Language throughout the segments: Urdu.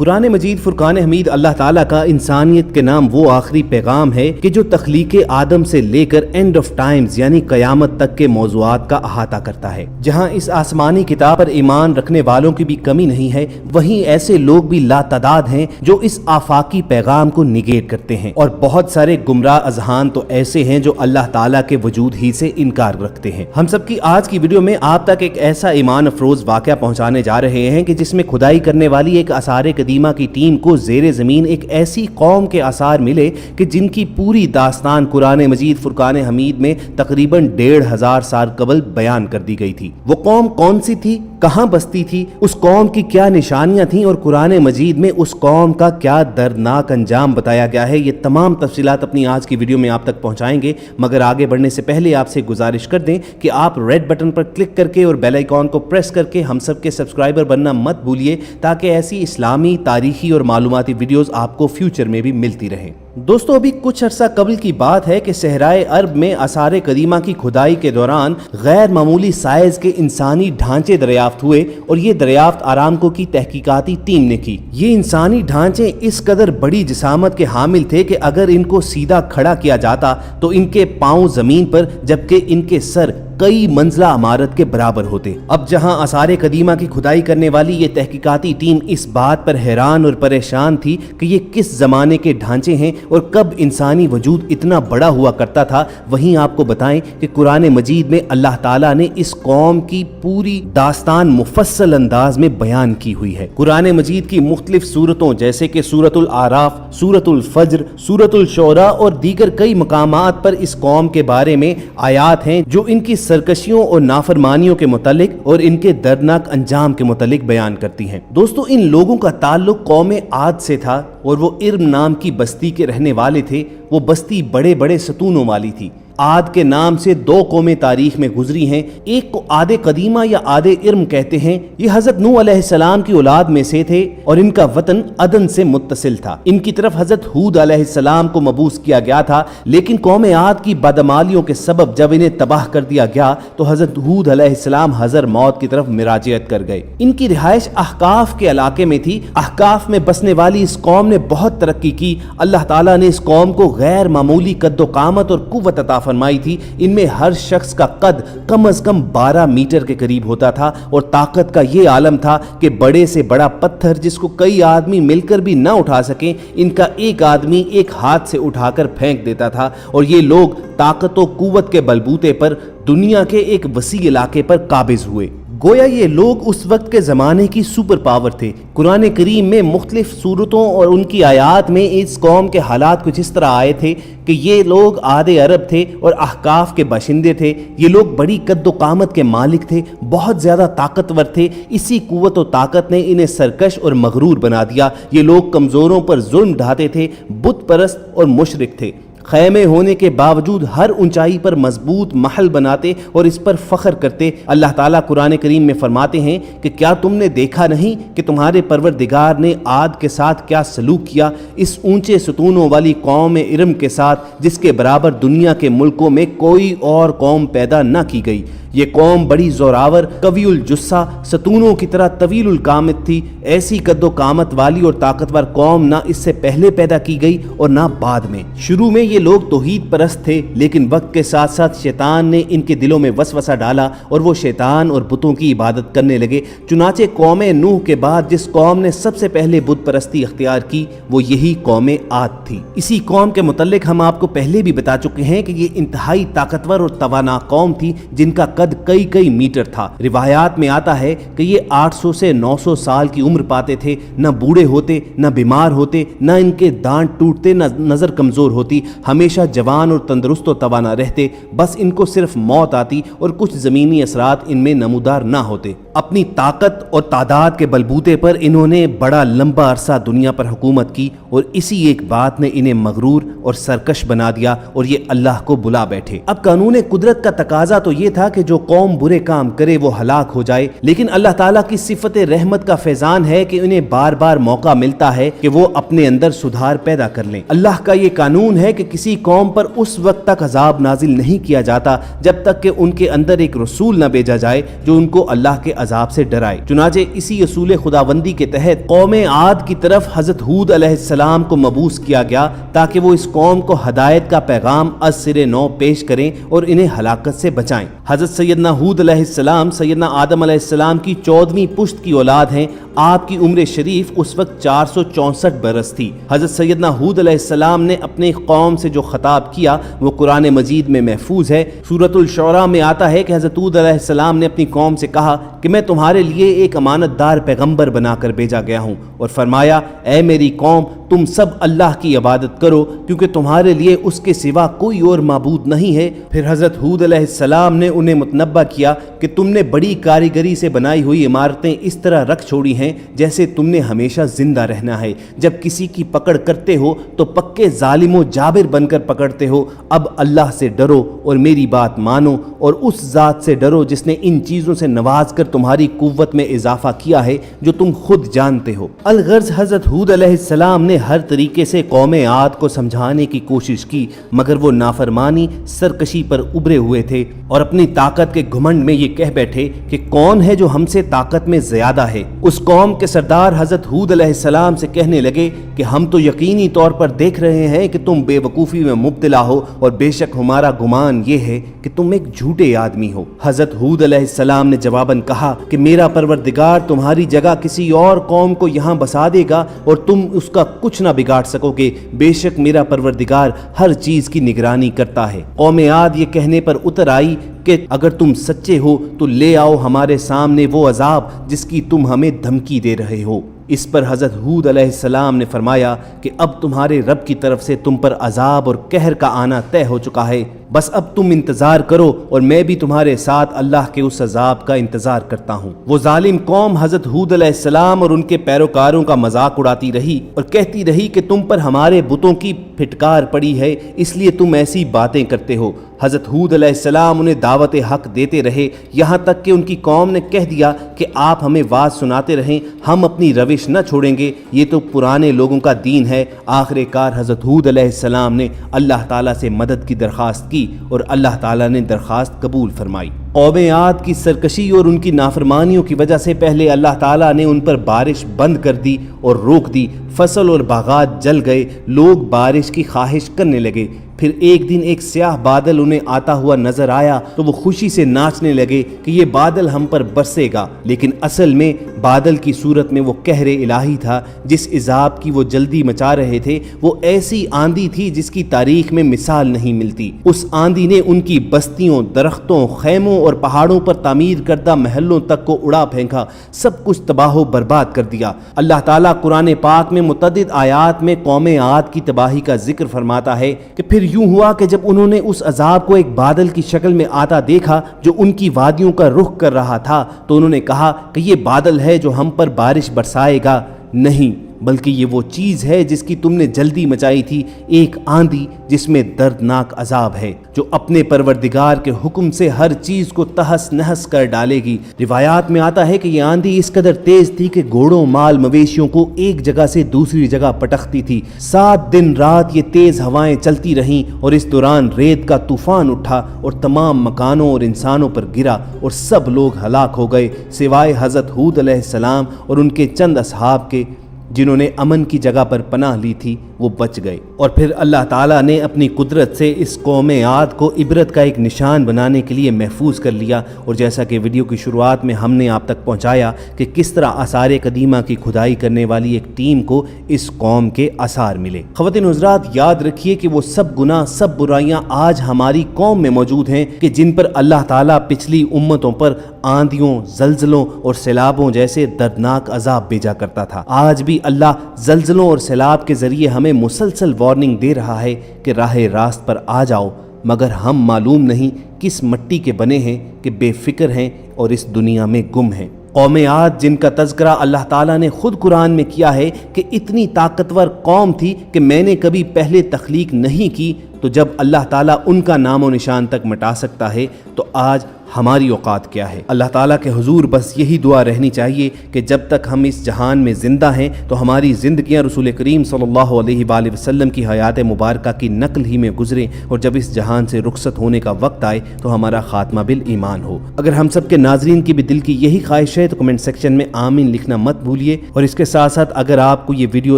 قرآن مجید فرقان حمید اللہ تعالیٰ کا انسانیت کے نام وہ آخری پیغام ہے کہ جو تخلیق آدم سے لے کر اینڈ آف ٹائمز یعنی قیامت تک کے موضوعات کا احاطہ کرتا ہے۔ جہاں اس آسمانی کتاب پر ایمان رکھنے والوں کی بھی کمی نہیں ہے، وہیں ایسے لوگ بھی لاتعداد ہیں جو اس آفاقی پیغام کو نگیٹ کرتے ہیں، اور بہت سارے گمراہ اذہان تو ایسے ہیں جو اللہ تعالیٰ کے وجود ہی سے انکار رکھتے ہیں۔ ہم سب کی آج کی ویڈیو میں آپ تک ایک ایسا ایمان افروز واقعہ پہنچانے جا رہے ہیں کہ جس میں کھدائی کرنے والی ایک آثار قدیمہ کی ٹیم کو زیر زمین ایک ایسی قوم کے آثار ملے کہ جن کی پوری داستان قرآن مجید فرقان حمید میں تقریباً 1500 سال قبل بیان کر دی گئی تھی۔ وہ قوم کون سی تھی، کہاں بستی تھی، اس قوم کی کیا نشانیاں تھیں، اور قرآن مجید میں اس قوم کا کیا دردناک انجام بتایا گیا ہے، یہ تمام تفصیلات اپنی آج کی ویڈیو میں آپ تک پہنچائیں گے۔ مگر آگے بڑھنے سے پہلے آپ سے گزارش کر دیں کہ آپ ریڈ بٹن پر کلک کر کے اور بیل آئیکن کو پریس کر کے ہم سب کے سبسکرائبر بننا مت بھولیے، تاکہ ایسی اسلامی، تاریخی اور معلوماتی ویڈیوز آپ کو فیوچر میں بھی ملتی رہیں۔ دوستو، ابھی کچھ عرصہ قبل کی بات ہے کہ صحرائے عرب میں آثار قدیمہ کی کھدائی کے دوران غیر معمولی سائز کے انسانی ڈھانچے دریافت ہوئے، اور یہ دریافت آرامکو کی تحقیقاتی ٹیم نے کی۔ یہ انسانی ڈھانچے اس قدر بڑی جسامت کے حامل تھے کہ اگر ان کو سیدھا کھڑا کیا جاتا تو ان کے پاؤں زمین پر، جبکہ ان کے سر کئی منزلہ عمارت کے برابر ہوتے۔ اب جہاں آثار قدیمہ کی کھدائی کرنے والی یہ تحقیقاتی ٹیم اس بات پر حیران اور پریشان تھی کہ یہ کس زمانے کے ڈھانچے ہیں اور کب انسانی وجود اتنا بڑا ہوا کرتا تھا، وہیں آپ کو بتائیں کہ قرآن مجید میں اللہ تعالیٰ نے اس قوم کی پوری داستان مفصل انداز میں بیان کی ہوئی ہے۔ قرآن مجید کی مختلف سورتوں جیسے کہ سورۃ الاعراف، سورۃ الفجر، سورۃ الشعراء اور دیگر کئی مقامات پر اس قوم کے بارے میں آیات ہیں جو ان کی سرکشیوں اور نافرمانیوں کے متعلق اور ان کے دردناک انجام کے متعلق بیان کرتی ہیں۔ دوستو، ان لوگوں کا تعلق قوم عاد سے تھا، اور وہ ارم نام کی بستی کے رہنے والے تھے۔ وہ بستی بڑے بڑے ستونوں والی تھی۔ عاد کے نام سے 2 قومیں تاریخ میں گزری ہیں، ایک کو عاد قدیمہ یا عاد ارم کہتے ہیں۔ یہ حضرت نوح علیہ السلام کی اولاد میں سے تھے اور ان کا وطن عدن سے متصل تھا۔ ان کی طرف حضرت ہود علیہ السلام کو مبعوث کیا گیا تھا، لیکن قوم عاد کی بدعمالیوں کے سبب جب انہیں تباہ کر دیا گیا تو حضرت ہود علیہ السلام حضر موت کی طرف مراجعت کر گئے۔ ان کی رہائش احقاف کے علاقے میں تھی۔ احقاف میں بسنے والی اس قوم نے بہت ترقی کی۔ اللہ تعالیٰ نے اس قوم کو غیر معمولی قد و قامت اور قوت عطا فرمائی تھی۔ ان میں ہر شخص کا قد کم از کم 12 میٹر کے قریب ہوتا تھا، اور طاقت کا یہ عالم تھا کہ بڑے سے بڑا پتھر جس کو کئی آدمی مل کر بھی نہ اٹھا سکیں، ان کا ایک آدمی ایک ہاتھ سے اٹھا کر پھینک دیتا تھا، اور یہ لوگ طاقت و قوت کے بلبوتے پر دنیا کے ایک وسیع علاقے پر قابض ہوئے۔ گویا یہ لوگ اس وقت کے زمانے کی سپر پاور تھے۔ قرآن کریم میں مختلف صورتوں اور ان کی آیات میں اس قوم کے حالات کچھ اس طرح آئے تھے کہ یہ لوگ عاد عرب تھے اور احقاف کے باشندے تھے۔ یہ لوگ بڑی قد و قامت کے مالک تھے، بہت زیادہ طاقتور تھے۔ اسی قوت و طاقت نے انہیں سرکش اور مغرور بنا دیا۔ یہ لوگ کمزوروں پر ظلم ڈھاتے تھے، بت پرست اور مشرک تھے۔ خیمے ہونے کے باوجود ہر اونچائی پر مضبوط محل بناتے اور اس پر فخر کرتے۔ اللہ تعالیٰ قرآن کریم میں فرماتے ہیں کہ کیا تم نے دیکھا نہیں کہ تمہارے پروردگار نے عاد کے ساتھ کیا سلوک کیا، اس اونچے ستونوں والی قوم ارم کے ساتھ جس کے برابر دنیا کے ملکوں میں کوئی اور قوم پیدا نہ کی گئی۔ یہ قوم بڑی زوراور، قوی الجثہ، ستونوں کی طرح طویل القامت تھی۔ ایسی قد و قامت والی اور طاقتور قوم نہ اس سے پہلے پیدا کی گئی اور نہ بعد میں۔ شروع میں یہ لوگ توحید پرست تھے، لیکن وقت کے ساتھ ساتھ شیطان نے ان کے دلوں میں وسوسہ ڈالا اور وہ شیطان اور بتوں کی عبادت کرنے لگے۔ چنانچہ قوم نوح کے بعد جس قوم نے سب سے پہلے بت پرستی اختیار کی وہ یہی قوم عاد تھی۔ اسی قوم کے متعلق ہم آپ کو پہلے بھی بتا چکے ہیں کہ یہ انتہائی طاقتور اور توانا قوم تھی جن کا قد کئی میٹر تھا۔ روایات میں آتا ہے کہ یہ 800 سے 900 سال کی عمر پاتے تھے، نہ بوڑھے ہوتے، نہ بیمار ہوتے، نہ ان کے دانت ٹوٹتے، نہ نظر کمزور ہوتی، ہمیشہ جوان اور تندرست و توانا رہتے۔ بس ان کو صرف موت آتی اور کچھ زمینی اثرات ان میں نمودار نہ ہوتے۔ اپنی طاقت اور تعداد کے بلبوتے پر انہوں نے بڑا لمبا عرصہ دنیا پر حکومت کی، اور اسی ایک بات نے انہیں مغرور اور سرکش بنا دیا اور یہ اللہ کو بلا بیٹھے۔ اب قانون قدرت کا تقاضا تو یہ تھا کہ جو قوم برے کام کرے وہ ہلاک ہو جائے، لیکن اللہ تعالیٰ کی صفت رحمت کا فیضان ہے کہ انہیں بار بار موقع ملتا ہے کہ وہ اپنے اندر سدھار پیدا کر لیں۔ اللہ کا یہ قانون ہے کہ کسی قوم پر اس وقت تک عذاب نازل نہیں کیا جاتا جب تک کہ ان کے اندر ایک رسول نہ بھیجا جائے جو ان کو اللہ کے عذاب سے ڈرائے۔ چنانچہ اسی اصول خداوندی کے تحت قوم عاد کی طرف حضرت ہود علیہ السلام کو مبعوث کیا گیا تاکہ وہ اس قوم کو ہدایت کا پیغام از سر نو پیش کریں اور انہیں ہلاکت سے بچائیں۔ حضرت سیدنا ہود علیہ السلام سیدنا آدم علیہ السلام کی 14ویں پشت کی اولاد ہیں۔ آپ کی عمر شریف اس وقت 464 برس تھی۔ حضرت سیدنا ہود علیہ السلام نے اپنے قوم سے جو خطاب کیا وہ قرآن مجید میں محفوظ ہے۔ سورۃ الشعراء میں آتا ہے کہ حضرت ہود علیہ السلام نے اپنی قوم سے کہا کہ میں تمہارے لیے ایک امانت دار پیغمبر بنا کر بھیجا گیا ہوں، اور فرمایا اے میری قوم تم سب اللہ کی عبادت کرو کیونکہ تمہارے لیے اس کے سوا کوئی اور معبود نہیں ہے۔ پھر حضرت ہود علیہ السلام نے انہیں متنبہ کیا کہ تم نے بڑی کاریگری سے بنائی ہوئی عمارتیں اس طرح رکھ چھوڑی ہیں جیسے تم نے ہمیشہ زندہ رہنا ہے۔ جب کسی کی پکڑ کرتے ہو تو پکے ظالم و جابر بن کر پکڑتے ہو۔ اب اللہ سے ڈرو اور میری بات مانو اور اس ذات سے ڈرو جس نے ان چیزوں سے نواز کر تمہاری قوت میں اضافہ کیا ہے جو تم خود جانتے ہو۔ الغرض حضرت ہود علیہ السلام نے ہر طریقے سے قوم عاد کو سمجھانے کی کوشش کی، مگر وہ نافرمانی سرکشی پر ابھرے ہوئے تھے اور اپنی طاقت کے گھمنڈ میں یہ کہہ بیٹھے کہ کون ہے جو ہم سے طاقت میں زیادہ ہے۔ اس قوم کے سردار حضرت ہود علیہ السلام سے کہنے لگے کہ ہم تو یقینی طور پر دیکھ رہے ہیں کہ تم بے وقوفی میں مبتلا ہو، اور بے شک ہمارا گمان یہ ہے کہ تم ایک جھوٹے آدمی ہو۔ حضرت ہود علیہ السلام نے جواباً کہا کہ میرا پروردگار تمہاری جگہ کسی اور قوم کو یہاں بسا دے گا اور تم اس کا کچھ نہ بگاڑ سکو گے، بے شک میرا پروردگار ہر چیز کی نگرانی کرتا ہے۔ قوم عاد یہ کہنے پر اتر آئی کہ اگر تم سچے ہو تو لے آؤ ہمارے سامنے وہ عذاب جس کی تم ہمیں دھمکی دے رہے ہو۔ اس پر حضرت ہود علیہ السلام نے فرمایا کہ اب تمہارے رب کی طرف سے تم پر عذاب اور قہر کا آنا طے ہو چکا ہے، بس اب تم انتظار کرو اور میں بھی تمہارے ساتھ اللہ کے اس عذاب کا انتظار کرتا ہوں۔ وہ ظالم قوم حضرت ہود علیہ السلام اور ان کے پیروکاروں کا مذاق اڑاتی رہی اور کہتی رہی کہ تم پر ہمارے بتوں کی پھٹکار پڑی ہے، اس لیے تم ایسی باتیں کرتے ہو۔ حضرت ہود علیہ السلام انہیں دعوت حق دیتے رہے، یہاں تک کہ ان کی قوم نے کہہ دیا کہ آپ ہمیں واز سناتے رہیں، ہم اپنی روش نہ چھوڑیں گے، یہ تو پرانے لوگوں کا دین ہے۔ آخر کار حضرت ہود علیہ السلام نے اللہ تعالیٰ سے مدد کی درخواست کی اور اللہ تعالیٰ نے درخواست قبول فرمائی۔ قوم عاد کی سرکشی اور ان کی نافرمانیوں کی وجہ سے پہلے اللہ تعالیٰ نے ان پر بارش بند کر دی اور روک دی، فصل اور باغات جل گئے، لوگ بارش کی خواہش کرنے لگے۔ پھر ایک دن ایک سیاہ بادل انہیں آتا ہوا نظر آیا تو وہ خوشی سے ناچنے لگے کہ یہ بادل ہم پر برسے گا، لیکن اصل میں بادل کی صورت میں وہ قہر الہی تھا۔ جس عذاب کی وہ جلدی مچا رہے تھے وہ ایسی آندھی تھی جس کی تاریخ میں مثال نہیں ملتی۔ اس آندھی نے ان کی بستیوں، درختوں، خیموں اور پہاڑوں پر تعمیر کردہ محلوں تک کو اڑا پھینکا، سب کچھ تباہ و برباد کر دیا۔ اللہ تعالیٰ قرآن پاک میں متعدد آیات میں قوم عاد کی تباہی کا ذکر فرماتا ہے کہ پھر یوں ہوا کہ جب انہوں نے اس عذاب کو ایک بادل کی شکل میں آتا دیکھا جو ان کی وادیوں کا رخ کر رہا تھا تو انہوں نے کہا کہ یہ بادل ہے جو ہم پر بارش برسائے گا، نہیں بلکہ یہ وہ چیز ہے جس کی تم نے جلدی مچائی تھی، ایک آندھی جس میں دردناک عذاب ہے، جو اپنے پروردگار کے حکم سے ہر چیز کو تہس نہس کر ڈالے گی۔ روایات میں آتا ہے کہ یہ آندھی اس قدر تیز تھی کہ گھوڑوں، مال مویشیوں کو ایک جگہ سے دوسری جگہ پٹکتی تھی۔ 7 دن رات یہ تیز ہوائیں چلتی رہیں اور اس دوران ریت کا طوفان اٹھا اور تمام مکانوں اور انسانوں پر گرا اور سب لوگ ہلاک ہو گئے سوائے حضرت ہود علیہ السلام اور ان کے چند اصحاب کے، جنہوں نے امن کی جگہ پر پناہ لی تھی، وہ بچ گئے۔ اور پھر اللہ تعالیٰ نے اپنی قدرت سے اس قوم عاد کو عبرت کا ایک نشان بنانے کے لیے محفوظ کر لیا، اور جیسا کہ ویڈیو کی شروعات میں ہم نے آپ تک پہنچایا کہ کس طرح آثار قدیمہ کی کھدائی کرنے والی ایک ٹیم کو اس قوم کے آثار ملے۔ خواتین حضرات، یاد رکھیے کہ وہ سب گناہ، سب برائیاں آج ہماری قوم میں موجود ہیں کہ جن پر اللہ تعالیٰ پچھلی امتوں پر آندھیوں، زلزلوں اور سیلابوں جیسے دردناک عذاب بھیجا کرتا تھا۔ آج بھی اللہ زلزلوں اور سیلاب کے ذریعے ہمیں مسلسل وارننگ دے رہا ہے کہ راہ راست پر آ جاؤ، مگر ہم معلوم نہیں کس مٹی کے بنے ہیں کہ بے فکر ہیں اور اس دنیا میں گم ہیں۔ قوم عاد جن کا تذکرہ اللہ تعالیٰ نے خود قرآن میں کیا ہے کہ اتنی طاقتور قوم تھی کہ میں نے کبھی پہلے تخلیق نہیں کی، تو جب اللہ تعالیٰ ان کا نام و نشان تک مٹا سکتا ہے تو آج ہماری اوقات کیا ہے۔ اللہ تعالیٰ کے حضور بس یہی دعا رہنی چاہیے کہ جب تک ہم اس جہان میں زندہ ہیں تو ہماری زندگیاں رسول کریم صلی اللہ علیہ وآلہ وسلم کی حیات مبارکہ کی نقل ہی میں گزریں، اور جب اس جہان سے رخصت ہونے کا وقت آئے تو ہمارا خاتمہ بالایمان ہو۔ اگر ہم سب کے ناظرین کی بھی دل کی یہی خواہش ہے تو کمنٹ سیکشن میں آمین لکھنا مت بھولیے، اور اس کے ساتھ ساتھ اگر آپ کو یہ ویڈیو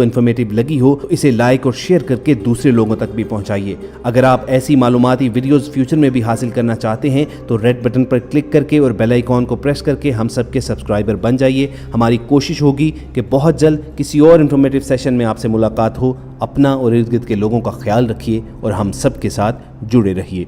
انفارمیٹیو لگی ہو تو اسے لائک اور شیئر کر کے دوسرے لوگوں تک بھی پہنچائیے۔ اگر آپ ایسی معلوماتی ویڈیوز فیوچر میں بھی حاصل کرنا چاہتے ہیں تو ریڈ بٹن پر کلک کر کے اور بیل آئیکن کو پریس کر کے ہم سب کے سبسکرائبر بن جائیے۔ ہماری کوشش ہوگی کہ بہت جلد کسی اور انفارمیٹیو سیشن میں آپ سے ملاقات ہو۔ اپنا اور ارد گرد کے لوگوں کا خیال رکھیے اور ہم سب کے ساتھ جڑے رہیے۔